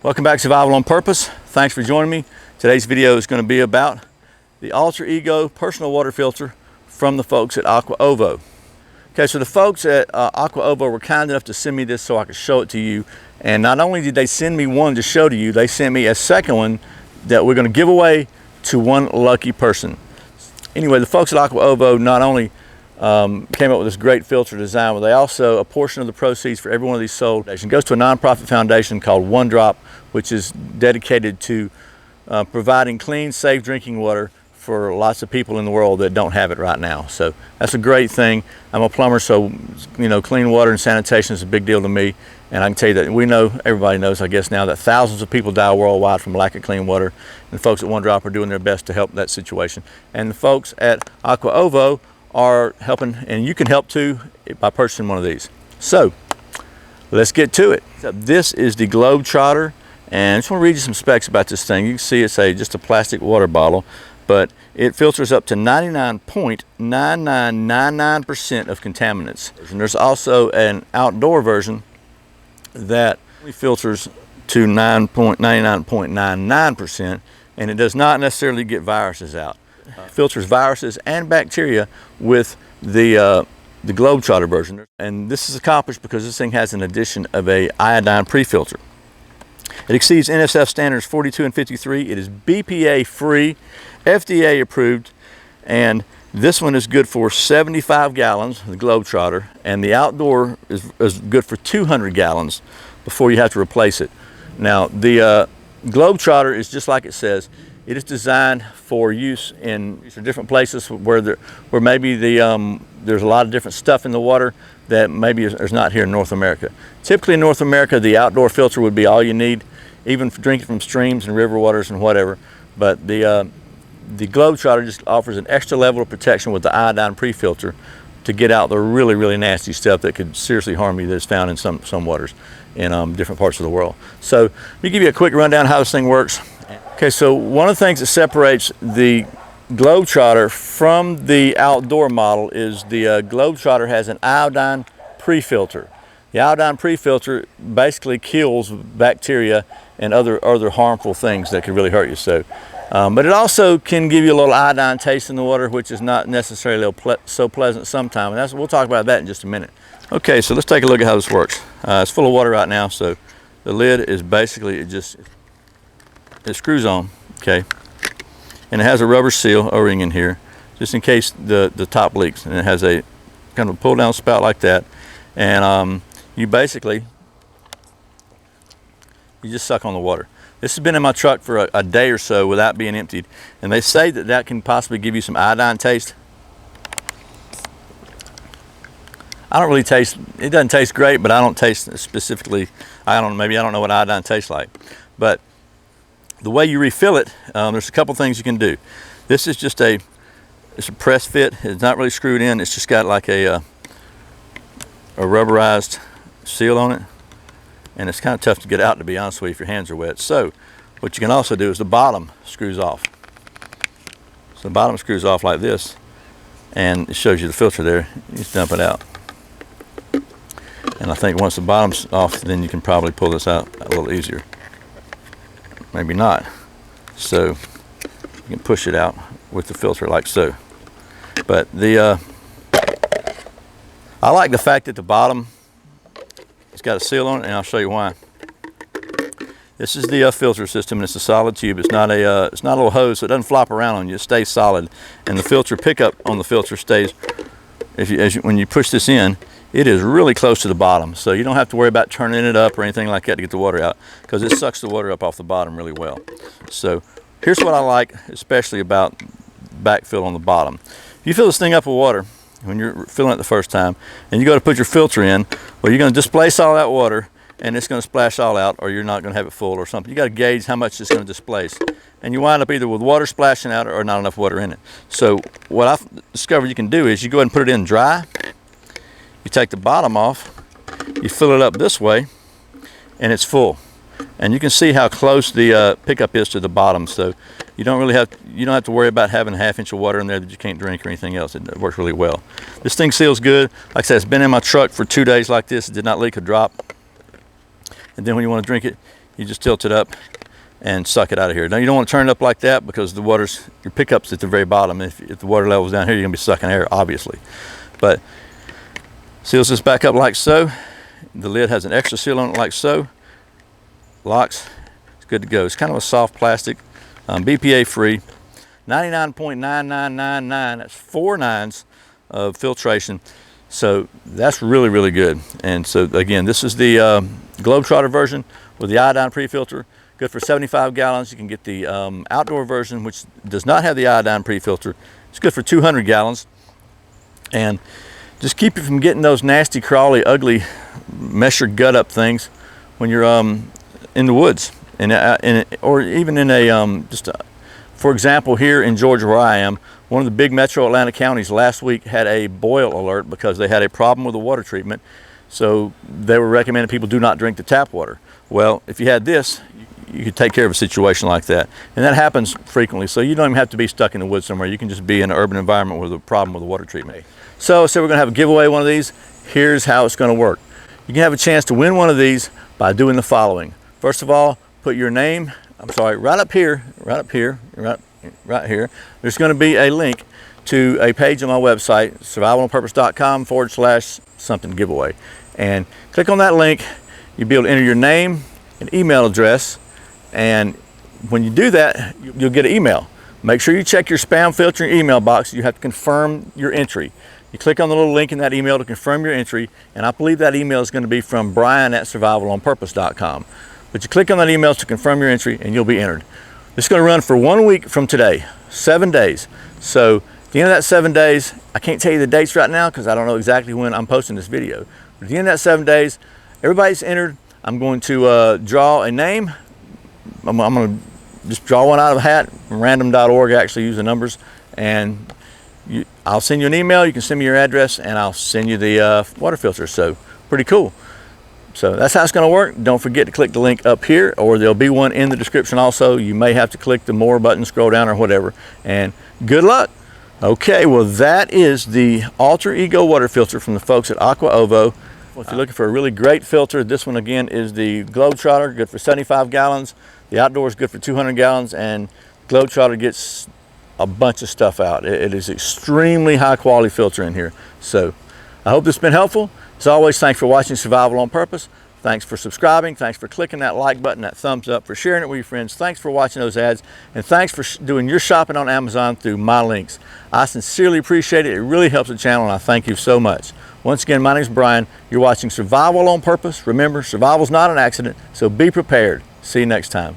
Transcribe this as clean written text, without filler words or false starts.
Welcome back to Survival on Purpose. Thanks for joining me. Today's video is going to be about the Alter Ego personal water filter from the folks at Aqua Ovo. Okay, so the folks at Aqua Ovo were kind enough to send me this so I could show it to you. And not only did they send me one to show to you, they sent me a second one that we're going to give away to one lucky person. Anyway, the folks at Aqua Ovo not only came up with this great filter design, but they also, a portion of the proceeds for every one of these sold goes to a nonprofit foundation called One Drop, which is dedicated to providing clean, safe drinking water for lots of people in the world that don't have it right now. So that's a great thing. I'm a plumber, so clean water and sanitation is a big deal to me. And I can tell you that everybody knows, I guess now, that thousands of people die worldwide from lack of clean water. And the folks at One Drop are doing their best to help that situation. And the folks at Aqua Ovo are helping, and you can help too by purchasing one of these. So let's get to it. This is the Globetrotter, and I just want to read you some specs about this thing. You can see it's just a plastic water bottle, but it filters up to 99.9999% of contaminants. And there's also an outdoor version that filters to 99.99%, and it does not necessarily get viruses out. Filters viruses and bacteria with the Globetrotter version, and this is accomplished because this thing has an addition of a iodine pre-filter. It exceeds Nsf Standards 42 and 53. It is BPA free, FDA approved, and this one is good for 75 gallons, the Globetrotter, and the outdoor is good for 200 gallons before you have to replace it. Now the Globetrotter is just like it says. It is designed for use in different places where maybe there's a lot of different stuff in the water that maybe is not here in North America. Typically in North America, the outdoor filter would be all you need, even for drinking from streams and river waters and whatever. But the Globetrotter just offers an extra level of protection with the iodine pre-filter to get out the really, really nasty stuff that could seriously harm you that's found in some waters in different parts of the world. So let me give you a quick rundown how this thing works. Okay, so one of the things that separates the Globetrotter from the outdoor model is the Globetrotter has an iodine pre-filter. The iodine pre-filter basically kills bacteria and other harmful things that could really hurt you. So, but it also can give you a little iodine taste in the water, which is not necessarily so pleasant sometimes. And we'll talk about that in just a minute. Okay, so let's take a look at how this works. It's full of water right now, so the lid is basically it screws on, okay, and it has a rubber seal O-ring in here just in case the top leaks, and it has a kind of a pull down spout like that, and you just suck on the water. This has been in my truck for a day or so without being emptied, and they say that can possibly give you some iodine taste. I don't really taste, it doesn't taste great, but I don't taste specifically, maybe I don't know what iodine tastes like. But the way you refill it, there's a couple things you can do. This is just it's a press fit. It's not really screwed in. It's just got like a rubberized seal on it. And it's kind of tough to get out, to be honest with you, if your hands are wet. So what you can also do is the bottom screws off. So the bottom screws off like this, and it shows you the filter there. You just dump it out. And I think once the bottom's off, then you can probably pull this out a little easier. Maybe not. So you can push it out with the filter like so. But I like the fact that the bottom, it's got a seal on it, and I'll show you why. This is the filter system, and it's a solid tube. It's not a little hose, so it doesn't flop around on you. It stays solid, and the filter pickup on the filter stays. When you push this in, it is really close to the bottom, so you don't have to worry about turning it up or anything like that to get the water out, because it sucks the water up off the bottom really well. So here's what I like especially about backfill on the bottom. If you fill this thing up with water when you're filling it the first time, and you go to put your filter in, well, you're going to displace all that water, and it's going to splash all out, or you're not going to have it full or something. You got to gauge how much it's going to displace, and you wind up either with water splashing out or not enough water in it. So what I've discovered you can do is you go ahead and put it in dry. You take the bottom off, you fill it up this way, and it's full. And you can see how close the pickup is to the bottom, so you don't have to worry about having a ½ inch of water in there that you can't drink or anything else. It works really well. This thing seals good. Like I said, it's been in my truck for 2 days like this. It did not leak a drop. And then when you want to drink it, you just tilt it up and suck it out of here. Now you don't want to turn it up like that because the water's, your pickup's at the very bottom. If the water level's down here, you're gonna be sucking air, obviously. But seals this back up like so. The lid has an extra seal on it like so. Locks, it's good to go. It's kind of a soft plastic, BPA free. 99.9999, that's 4 nines of filtration. So that's really, really good. And so again, this is the Globetrotter version with the iodine pre-filter, good for 75 gallons. You can get the outdoor version, which does not have the iodine pre-filter. It's good for 200 gallons. And just keep you from getting those nasty, crawly, ugly, mess your gut up things when you're in the woods, or even in a for example, here in Georgia where I am, one of the big metro Atlanta counties last week had a boil alert because they had a problem with the water treatment. So they were recommending people do not drink the tap water. Well, if you had this, you could take care of a situation like that. And that happens frequently, so you don't even have to be stuck in the woods somewhere. You can just be in an urban environment with a problem with the water treatment. So we're gonna have a giveaway one of these. Here's how it's gonna work. You can have a chance to win one of these by doing the following. First of all, put your name, right up here. There's going to be a link to a page on my website, survivalonpurpose.com/something giveaway. And click on that link. You'll be able to enter your name and email address. And when you do that, you'll get an email. Make sure you check your spam filter in your email box. You have to confirm your entry. You click on the little link in that email to confirm your entry. And I believe that email is going to be from Brian@survivalonpurpose.com. But you click on that email to confirm your entry and you'll be entered. It's going to run for 1 week from today, 7 days. So at the end of that 7 days, I can't tell you the dates right now because I don't know exactly when I'm posting this video. But at the end of that 7 days, everybody's entered. I'm going to draw a name. I'm going to just draw one out of a hat. Random.org actually use the numbers. And I'll send you an email. You can send me your address and I'll send you the water filter. So pretty cool. So that's how it's going to work. Don't forget to click the link up here, or there'll be one in the description also. You may have to click the more button, scroll down or whatever. And good luck. Okay, well that is the Alter Ego water filter from the folks at Aqua Ovo. Well, if you're looking for a really great filter, this one again is the Globetrotter, good for 75 gallons. The outdoor is good for 200 gallons, and Globetrotter gets a bunch of stuff out. It is extremely high quality filter in here. So I hope this has been helpful. As always, thanks for watching Survival on Purpose. Thanks for subscribing. Thanks for clicking that like button, that thumbs up, for sharing it with your friends. Thanks for watching those ads. And thanks for doing your shopping on Amazon through my links. I sincerely appreciate it. It really helps the channel, and I thank you so much. Once again, my name is Brian. You're watching Survival on Purpose. Remember, survival is not an accident, so be prepared. See you next time.